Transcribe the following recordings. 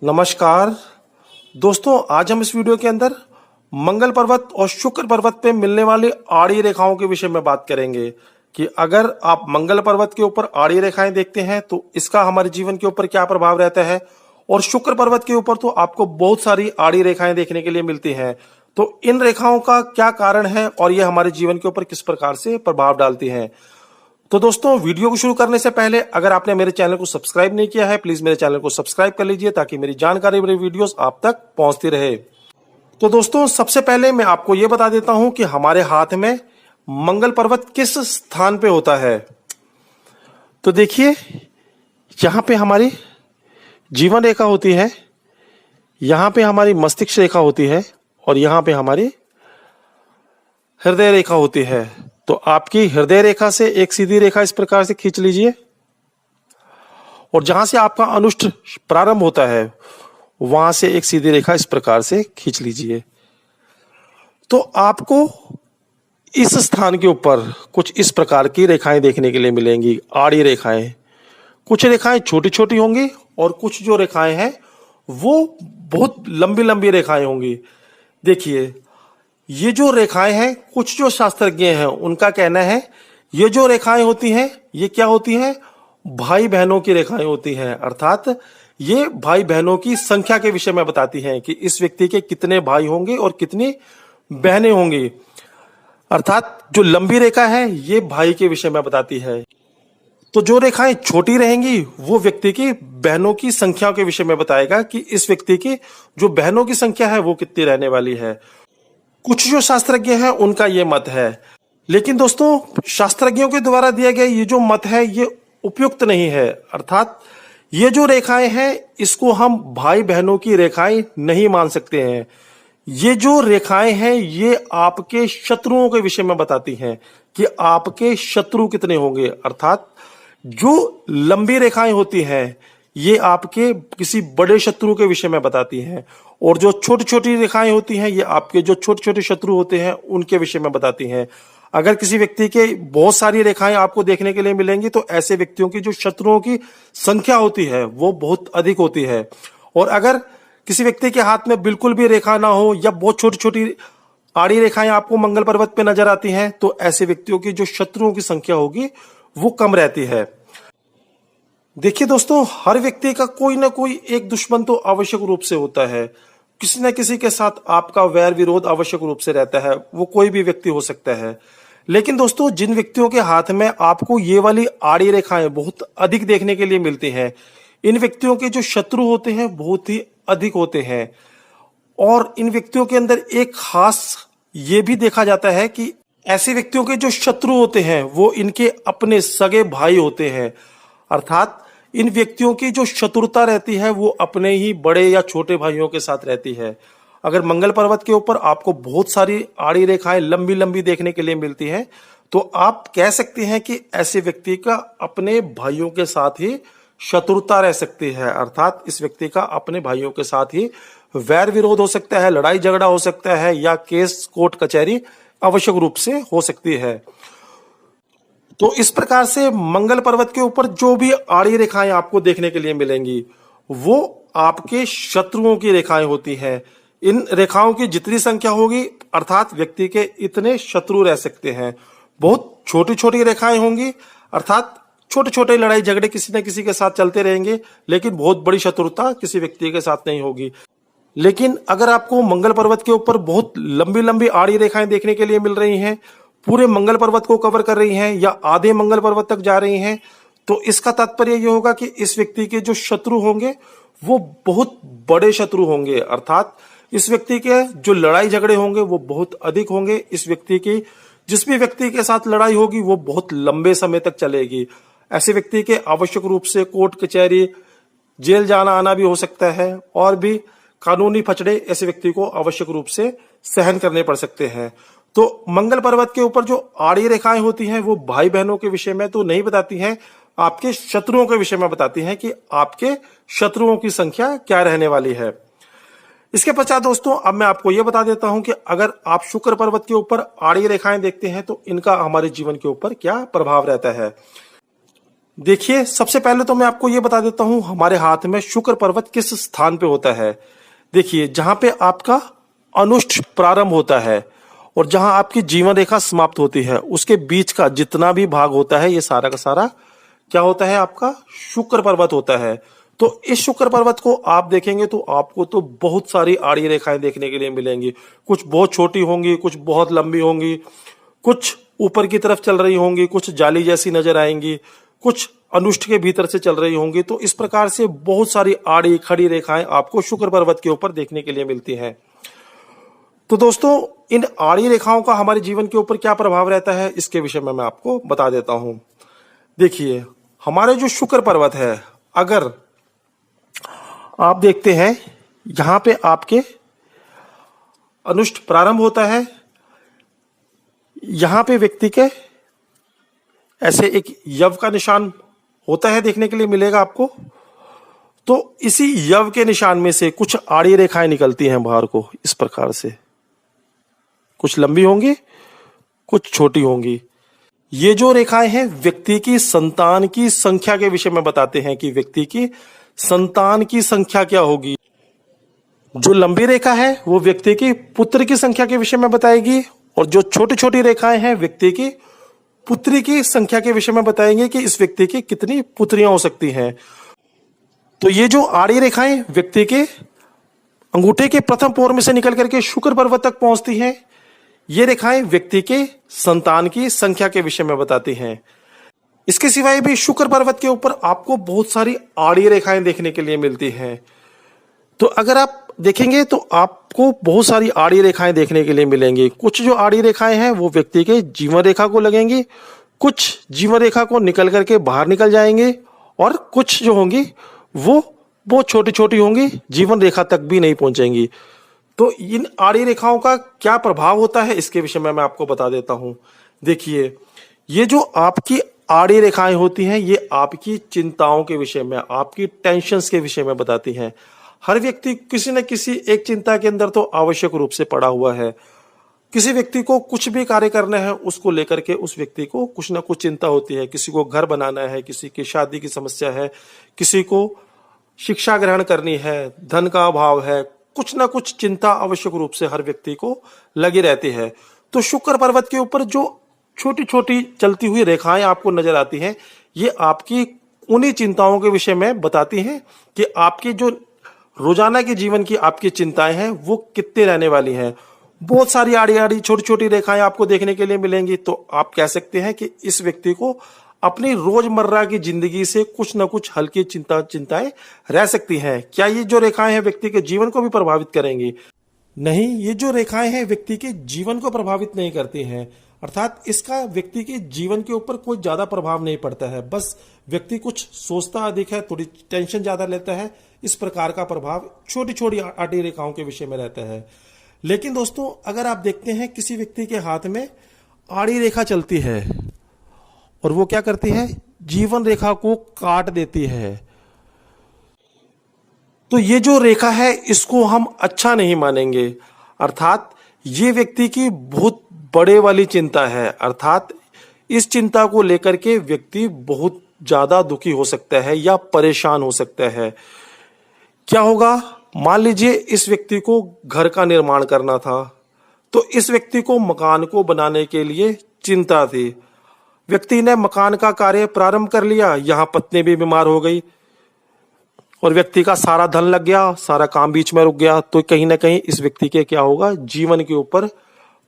नमस्कार दोस्तों, आज हम इस वीडियो के अंदर मंगल पर्वत और शुक्र पर्वत पे मिलने वाली आड़ी रेखाओं के विषय में बात करेंगे कि अगर आप मंगल पर्वत के ऊपर आड़ी रेखाएं देखते हैं तो इसका हमारे जीवन के ऊपर क्या प्रभाव रहता है, और शुक्र पर्वत के ऊपर तो आपको बहुत सारी आड़ी रेखाएं देखने के लिए मिलती हैं। तो इन रेखाओं का क्या कारण है और ये हमारे जीवन के ऊपर किस प्रकार से प्रभाव डालती हैं। तो दोस्तों, वीडियो को शुरू करने से पहले अगर आपने मेरे चैनल को सब्सक्राइब नहीं किया है, प्लीज मेरे चैनल को सब्सक्राइब कर लीजिए ताकि मेरी जानकारी वाली वीडियोस आप तक पहुंचती रहे। तो दोस्तों, सबसे पहले मैं आपको यह बता देता हूं कि हमारे हाथ में मंगल पर्वत किस स्थान पे होता है। तो देखिए, यहां पे हमारी जीवन रेखा होती है, यहां पे हमारी मस्तिष्क रेखा होती है और यहां पे हमारी हृदय रेखा होती है। तो आपकी हृदय रेखा से एक सीधी रेखा इस प्रकार से खींच लीजिए और जहां से आपका अनुष्ठ प्रारंभ होता है वहां से एक सीधी रेखा इस प्रकार से खींच लीजिए। तो आपको इस स्थान के ऊपर कुछ इस प्रकार की रेखाएं देखने के लिए मिलेंगी, आड़ी रेखाएं। कुछ रेखाएं छोटी छोटी होंगी और कुछ जो रेखाएं हैं वो बहुत लंबी लंबी रेखाएं होंगी। देखिए, ये जो रेखाएं हैं, कुछ जो शास्त्रज्ञ हैं उनका कहना है ये जो रेखाएं होती हैं ये क्या होती हैं, भाई बहनों की रेखाएं होती हैं। अर्थात ये भाई बहनों की संख्या के विषय में बताती हैं कि इस व्यक्ति के कितने भाई होंगे और कितनी बहनें होंगी। अर्थात जो लंबी रेखा है ये भाई के विषय में बताती है। तो जो रेखाएं छोटी रहेंगी वो व्यक्ति की बहनों की संख्या के विषय में बताएगा कि इस व्यक्ति की जो बहनों की संख्या है वो कितनी रहने वाली है। कुछ जो शास्त्रज्ञ हैं उनका ये मत है, लेकिन दोस्तों शास्त्रज्ञों के द्वारा दिया गया ये जो मत है ये उपयुक्त नहीं है। अर्थात ये जो रेखाएं हैं इसको हम भाई बहनों की रेखाएं नहीं मान सकते हैं। ये जो रेखाएं हैं ये आपके शत्रुओं के विषय में बताती हैं कि आपके शत्रु कितने होंगे। अर्थात जो लंबी रेखाएं होती हैं ये आपके किसी बड़े शत्रु के विषय में बताती हैं, और जो छोटी छोटी रेखाएं होती हैं ये आपके जो छोटे छोटे शत्रु होते हैं उनके विषय में बताती हैं। अगर किसी व्यक्ति के बहुत सारी रेखाएं आपको देखने के लिए मिलेंगी तो ऐसे व्यक्तियों की जो शत्रुओं की संख्या होती है वो बहुत अधिक होती है। और अगर किसी व्यक्ति के हाथ में बिल्कुल भी रेखा ना हो या बहुत छोटी छोटी आड़ी रेखाएं आपको मंगल पर्वत पे नजर आती हैं तो ऐसे व्यक्तियों की जो शत्रुओं की संख्या होगी वो कम रहती है। देखिए दोस्तों, हर व्यक्ति का कोई ना कोई एक दुश्मन तो आवश्यक रूप से होता है। किसी न किसी के साथ आपका वैर विरोध आवश्यक रूप से रहता है, वो कोई भी व्यक्ति हो सकता है। लेकिन दोस्तों, जिन व्यक्तियों के हाथ में आपको ये वाली आड़ी रेखाएं बहुत अधिक देखने के लिए मिलती हैं, इन व्यक्तियों के जो शत्रु होते हैं बहुत ही अधिक होते हैं। और इन व्यक्तियों के अंदर एक खास ये भी देखा जाता है कि ऐसे व्यक्तियों के जो शत्रु होते हैं वो इनके अपने सगे भाई होते हैं। अर्थात इन व्यक्तियों की जो शत्रुता रहती है वो अपने ही बड़े या छोटे भाइयों के साथ रहती है। अगर मंगल पर्वत के ऊपर आपको बहुत सारी आड़ी रेखाएं लंबी लंबी देखने के लिए मिलती हैं तो आप कह सकते हैं कि ऐसे व्यक्ति का अपने भाइयों के साथ ही शत्रुता रह सकती है। अर्थात इस व्यक्ति का अपने भाइयों के साथ ही वैर विरोध हो सकता है, लड़ाई झगड़ा हो सकता है या केस कोर्ट कचहरी आवश्यक रूप से हो सकती है। तो इस प्रकार से मंगल पर्वत के ऊपर जो भी आड़ी रेखाएं आपको देखने के लिए मिलेंगी वो आपके शत्रुओं की रेखाएं होती हैं। इन रेखाओं की जितनी संख्या होगी अर्थात व्यक्ति के इतने शत्रु रह सकते हैं। बहुत छोटी छोटी रेखाएं होंगी, अर्थात छोटे छोटे लड़ाई झगड़े किसी न किसी के साथ चलते रहेंगे, लेकिन बहुत बड़ी शत्रुता किसी व्यक्ति के साथ नहीं होगी। लेकिन अगर आपको मंगल पर्वत के ऊपर बहुत लंबी लंबी आड़ी रेखाएं देखने के लिए मिल रही हैं, पूरे मंगल पर्वत को कवर कर रही हैं या आधे मंगल पर्वत तक जा रही हैं, तो इसका तात्पर्य यह होगा कि इस व्यक्ति के जो शत्रु होंगे वो बहुत बड़े शत्रु होंगे। अर्थात इस व्यक्ति के जो लड़ाई झगड़े होंगे वो बहुत अधिक होंगे। इस व्यक्ति की जिस भी व्यक्ति के साथ लड़ाई होगी वो बहुत लंबे समय तक चलेगी। ऐसे व्यक्ति के आवश्यक रूप से कोर्ट कचहरी जेल जाना आना भी हो सकता है और भी कानूनी फचड़े ऐसे व्यक्ति को आवश्यक रूप से सहन करने पड़ सकते हैं। तो मंगल पर्वत के ऊपर जो आड़ी रेखाएं होती हैं वो भाई बहनों के विषय में तो नहीं बताती हैं, आपके शत्रुओं के विषय में बताती हैं कि आपके शत्रुओं की संख्या क्या रहने वाली है। इसके पश्चात दोस्तों, अब मैं आपको यह बता देता हूं कि अगर आप शुक्र पर्वत के ऊपर आड़ी रेखाएं देखते हैं तो इनका हमारे जीवन के ऊपर क्या प्रभाव रहता है। देखिए, सबसे पहले तो मैं आपको ये बता देता हूं हमारे हाथ में शुक्र पर्वत किस स्थान पे होता है। देखिए, जहां पे आपका अनुष्ठ प्रारंभ होता है और जहां आपकी जीवन रेखा समाप्त होती है, उसके बीच का जितना भी भाग होता है, ये सारा का सारा क्या होता है, आपका शुक्र पर्वत होता है। तो इस शुक्र पर्वत को आप देखेंगे तो आपको तो बहुत सारी आड़ी रेखाएं देखने के लिए मिलेंगी। कुछ बहुत छोटी होंगी, कुछ बहुत लंबी होंगी, कुछ ऊपर की तरफ चल रही होंगी, कुछ जाली जैसी नजर आएंगी, कुछ अनुष्ठ के भीतर से चल रही होंगी। तो इस प्रकार से बहुत सारी आड़ी खड़ी रेखाएं आपको शुक्र पर्वत के ऊपर देखने के लिए मिलती हैं। तो दोस्तों, इन आड़ी रेखाओं का हमारे जीवन के ऊपर क्या प्रभाव रहता है, इसके विषय में मैं आपको बता देता हूं। देखिए, हमारे जो शुक्र पर्वत है, अगर आप देखते हैं यहां पे आपके अनुष्ठ प्रारंभ होता है, यहां पे व्यक्ति के ऐसे एक यव का निशान होता है, देखने के लिए मिलेगा आपको। तो इसी यव के निशान में से कुछ आड़ी रेखाएं निकलती हैं बाहर को, इस प्रकार से। कुछ लंबी होंगी, कुछ छोटी होंगी। ये जो रेखाएं हैं व्यक्ति की संतान की संख्या के विषय में बताते हैं कि व्यक्ति की संतान की संख्या क्या होगी। जो लंबी रेखा है वो व्यक्ति की पुत्र की संख्या के विषय में बताएगी, और जो छोटी छोटी रेखाएं हैं व्यक्ति की पुत्री की संख्या के विषय में बताएंगे कि इस व्यक्ति की कितनी पुत्रियां हो सकती हैं। तो ये जो आड़ी रेखाएं व्यक्ति के अंगूठे के प्रथम पोर में से निकल करके शुक्र पर्वत तक पहुंचती हैं, ये रेखाएं व्यक्ति के संतान की संख्या के विषय में बताती हैं। इसके सिवाय भी शुक्र पर्वत के ऊपर आपको बहुत सारी आड़ी रेखाएं देखने के लिए मिलती हैं। तो अगर आप देखेंगे तो आपको बहुत सारी आड़ी रेखाएं देखने के लिए मिलेंगी। कुछ जो आड़ी रेखाएं हैं वो व्यक्ति के जीवन रेखा को लगेंगी, कुछ जीवन रेखा को निकल करके बाहर निकल जाएंगे, और कुछ जो होंगी वो बहुत छोटी छोटी होंगी, जीवन रेखा तक भी नहीं पहुंचेंगी। तो इन आड़ी रेखाओं का क्या प्रभाव होता है, इसके विषय में मैं आपको बता देता हूं। देखिए, ये जो आपकी आड़ी रेखाएं होती हैं, ये आपकी चिंताओं के विषय में, आपकी टेंशन्स के विषय में बताती हैं। हर व्यक्ति किसी न किसी एक चिंता के अंदर तो आवश्यक रूप से पड़ा हुआ है। किसी व्यक्ति को कुछ भी कार्य करना है, उसको लेकर के उस व्यक्ति को कुछ ना कुछ चिंता होती है। किसी को घर बनाना है, किसी की शादी की समस्या है, किसी को शिक्षा ग्रहण करनी है, धन का अभाव है, कुछ ना कुछ चिंता आवश्यक रूप से हर व्यक्ति को लगी रहती है। तो शुक्र पर्वत के ऊपर जो छोटी छोटी चलती हुई रेखाएं आपको नजर आती हैं, ये आपकी उन्हीं चिंताओं के विषय में बताती हैं कि आपकी जो रोजाना के जीवन की आपकी चिंताएं हैं वो कितने रहने वाली हैं। बहुत सारी आड़ी आड़ी छोटी छोटी रेखाएं आपको देखने के लिए मिलेंगी। तो आप कह सकते हैं कि इस व्यक्ति को अपनी रोजमर्रा की जिंदगी से कुछ न कुछ हल्की चिंताएं रह सकती हैं। क्या ये जो रेखाएं हैं व्यक्ति के जीवन को भी प्रभावित करेंगी? नहीं, ये जो रेखाएं हैं व्यक्ति के जीवन को प्रभावित नहीं करती हैं। अर्थात इसका व्यक्ति के जीवन के ऊपर कोई ज्यादा प्रभाव नहीं पड़ता है। बस व्यक्ति कुछ सोचता अधिक है, थोड़ी टेंशन ज्यादा लेता है, इस प्रकार का प्रभाव छोटी छोटी आड़ी रेखाओं के विषय में रहता है। लेकिन दोस्तों, अगर आप देखते हैं किसी व्यक्ति के हाथ में आड़ी रेखा चलती है और वो क्या करती है, जीवन रेखा को काट देती है, तो ये जो रेखा है इसको हम अच्छा नहीं मानेंगे। अर्थात ये व्यक्ति की बहुत बड़े वाली चिंता है। अर्थात इस चिंता को लेकर के व्यक्ति बहुत ज्यादा दुखी हो सकता है या परेशान हो सकता है। क्या होगा, मान लीजिए इस व्यक्ति को घर का निर्माण करना था, तो इस व्यक्ति को मकान को बनाने के लिए चिंता थी। व्यक्ति ने मकान का कार्य प्रारंभ कर लिया, यहां पत्नी भी बीमार हो गई और व्यक्ति का सारा धन लग गया, सारा काम बीच में रुक गया। तो कहीं ना कहीं इस व्यक्ति के क्या होगा, जीवन के ऊपर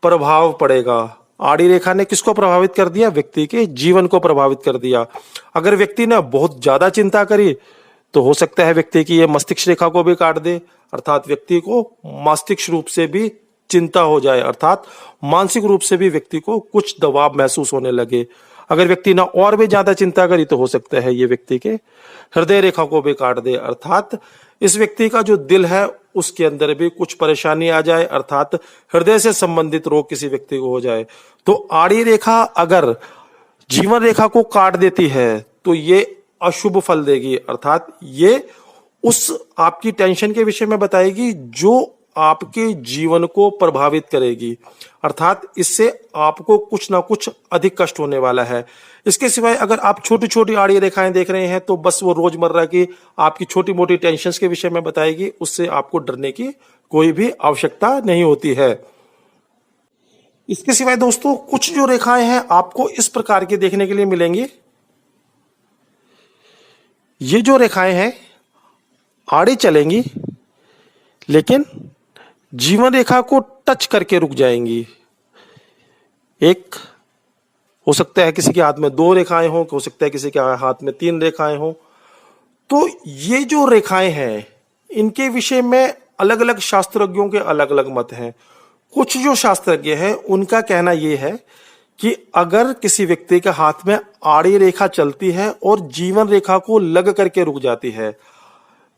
प्रभाव पड़ेगा। आड़ी रेखा ने किसको प्रभावित कर दिया, व्यक्ति के जीवन को प्रभावित कर दिया। अगर व्यक्ति ने बहुत ज्यादा चिंता करी तो हो सकता है व्यक्ति की ये मस्तिष्क रेखा को भी काट दे। अर्थात व्यक्ति को मस्तिष्क रूप से भी चिंता हो जाए, अर्थात मानसिक रूप से भी व्यक्ति को कुछ दबाव महसूस होने लगे। अगर व्यक्ति ने और भी ज्यादा चिंता करी तो हो सकता है ये व्यक्ति के हृदय रेखा को भी काट दे। अर्थात इस व्यक्ति का जो दिल है उसके अंदर भी कुछ परेशानी आ जाए, अर्थात हृदय से संबंधित रोग किसी व्यक्ति को हो जाए। तो आड़ी रेखा अगर जीवन रेखा को काट देती है तो ये अशुभ फल देगी। अर्थात ये उस आपकी टेंशन के विषय में बताएगी जो आपके जीवन को प्रभावित करेगी, अर्थात इससे आपको कुछ ना कुछ अधिक कष्ट होने वाला है। इसके सिवाय अगर आप छोटी छोटी आड़ी रेखाएं देख रहे हैं तो बस वो रोजमर्रा की आपकी छोटी मोटी टेंशन्स के विषय में बताएगी, उससे आपको डरने की कोई भी आवश्यकता नहीं होती है। इसके सिवाय दोस्तों कुछ जो रेखाएं हैं आपको इस प्रकार की देखने के लिए मिलेंगी। ये जो रेखाएं हैं आड़ी चलेंगी लेकिन जीवन रेखा को टच करके रुक जाएंगी। एक हो सकता है किसी के हाथ में 2 रेखाएं हो सकता है किसी के हाथ में 3 रेखाएं हो। तो ये जो रेखाएं हैं इनके विषय में अलग अलग शास्त्रज्ञों के अलग अलग मत हैं। कुछ जो शास्त्रज्ञ हैं उनका कहना यह है कि अगर किसी व्यक्ति के हाथ में आड़ी रेखा चलती है और जीवन रेखा को लग करके रुक जाती है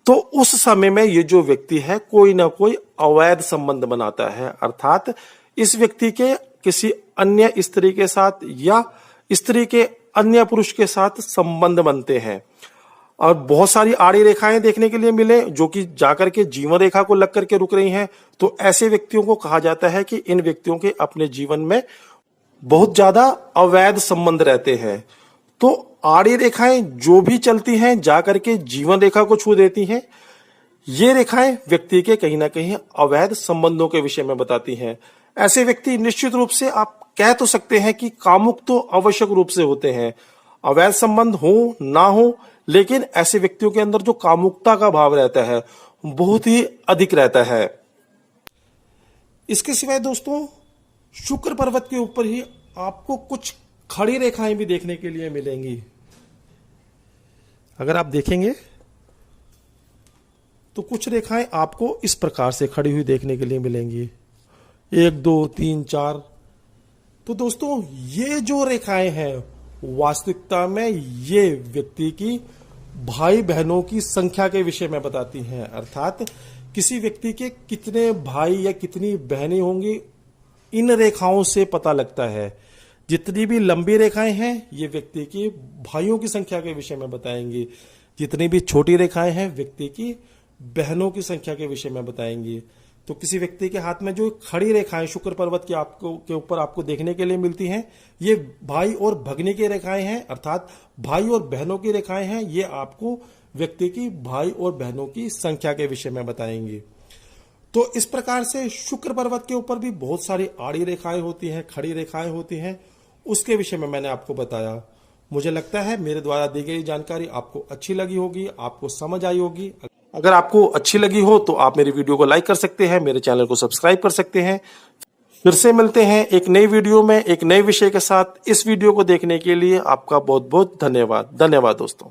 तो उस समय में ये जो व्यक्ति है कोई ना कोई अवैध संबंध बनाता है, अर्थात इस व्यक्ति के किसी अन्य स्त्री के साथ या स्त्री के अन्य पुरुष के साथ संबंध बनते हैं। और बहुत सारी आड़ी रेखाएं देखने के लिए मिले जो कि जाकर के जीवन रेखा को लग करके रुक रही हैं, तो ऐसे व्यक्तियों को कहा जाता है कि इन व्यक्तियों के अपने जीवन में बहुत ज्यादा अवैध संबंध रहते हैं। तो आड़ी रेखाएं जो भी चलती हैं जाकर के जीवन रेखा को छू देती हैं। ये रेखाएं व्यक्ति के कहीं ना कहीं अवैध संबंधों के विषय में बताती हैं। ऐसे व्यक्ति निश्चित रूप से आप कह तो सकते हैं कि कामुक तो आवश्यक रूप से होते हैं, अवैध संबंध हो ना हो, लेकिन ऐसे व्यक्तियों के अंदर जो कामुकता का भाव रहता है बहुत ही अधिक रहता है। इसके सिवाय दोस्तों शुक्र पर्वत के ऊपर ही आपको कुछ खड़ी रेखाएं भी देखने के लिए मिलेंगी। अगर आप देखेंगे तो कुछ रेखाएं आपको इस प्रकार से खड़ी हुई देखने के लिए मिलेंगी, 1 2 3 4। तो दोस्तों ये जो रेखाएं हैं वास्तविकता में ये व्यक्ति की भाई बहनों की संख्या के विषय में बताती हैं, अर्थात किसी व्यक्ति के कितने भाई या कितनी बहनें होंगी इन रेखाओं से पता लगता है। जितनी भी लंबी रेखाएं हैं ये व्यक्ति की भाइयों की संख्या के विषय में बताएंगी, जितनी भी छोटी रेखाएं हैं व्यक्ति की बहनों की संख्या के विषय में बताएंगी। तो किसी व्यक्ति के हाथ में जो खड़ी रेखाएं शुक्र पर्वत की के ऊपर आपको देखने के लिए मिलती हैं ये भाई और भगनी की रेखाएं हैं, अर्थात भाई और बहनों की रेखाएं हैं। ये आपको व्यक्ति की भाई और बहनों की संख्या के विषय में बताएंगी। तो इस प्रकार से शुक्र पर्वत के ऊपर भी बहुत सारी आड़ी रेखाएं होती हैं, खड़ी रेखाएं होती हैं, उसके विषय में मैंने आपको बताया। मुझे लगता है मेरे द्वारा दी गई जानकारी आपको अच्छी लगी होगी, आपको समझ आई होगी। अगर आपको अच्छी लगी हो तो आप मेरी वीडियो को लाइक कर सकते हैं, मेरे चैनल को सब्सक्राइब कर सकते हैं। फिर से मिलते हैं एक नई वीडियो में एक नए विषय के साथ। इस वीडियो को देखने के लिए आपका बहुत बहुत धन्यवाद। धन्यवाद दोस्तों।